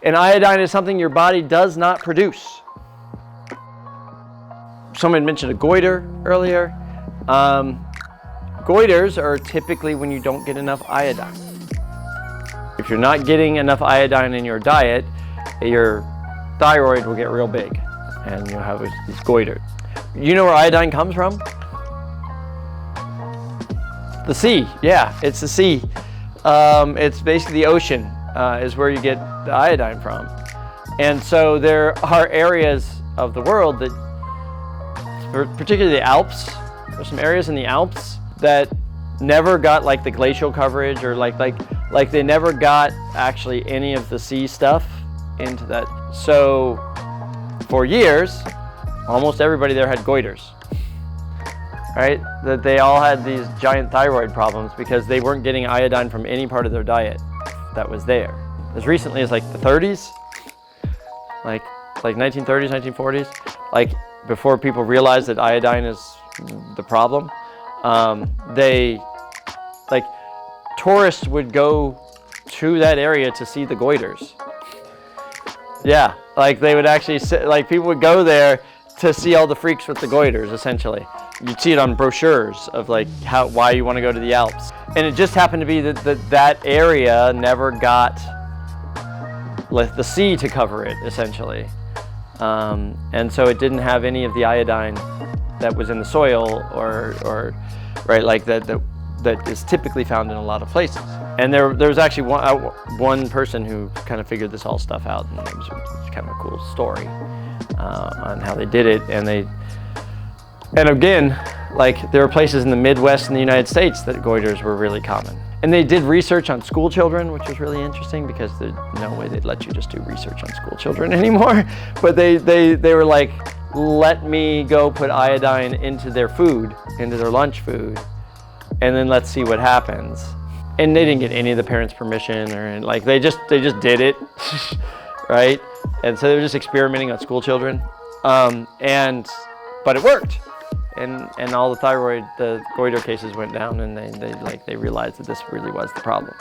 And iodine is something your body does not produce. Someone mentioned a goiter earlier. Goiters are typically when you don't get enough iodine. If you're not getting enough iodine in your diet, your thyroid will get real big and you'll have these goiters. You know where iodine comes from? The sea. Yeah, it's the sea. It's basically the ocean is where you get the iodine from. And so there are areas of the world that, particularly the Alps, there's some areas in the Alps that never got like the glacial coverage, or like they never got actually any of the sea stuff into that. So for years, almost everybody there had goiters, right? That they all had these giant thyroid problems because they weren't getting iodine from any part of their diet that was there. As recently as like the 30s, like 1930s, 1940s, like before people realized that iodine is the problem, tourists would go to that area to see the goiters. Yeah, like they would actually people would go there to see all the freaks with the goiters, essentially. You'd see it on brochures of like why you want to go to the Alps. And it just happened to be that area never got the sea to cover it, essentially. And so it didn't have any of the iodine that was in the soil or right, like that is typically found in a lot of places. And there was actually one person who kind of figured this all stuff out, and it was kind of a cool story on how they did it. And again, like there were places in the Midwest in the United States that goiters were really common. And they did research on school children, which was really interesting because there's no way they'd let you just do research on school children anymore. But they were like, let me go put iodine into their food, into their lunch food, and then let's see what happens. And they didn't get any of the parents' permission, or like they just did it, right? And so they were just experimenting on school children, but it worked. And all the goiter cases went down, and they realized that this really was the problem.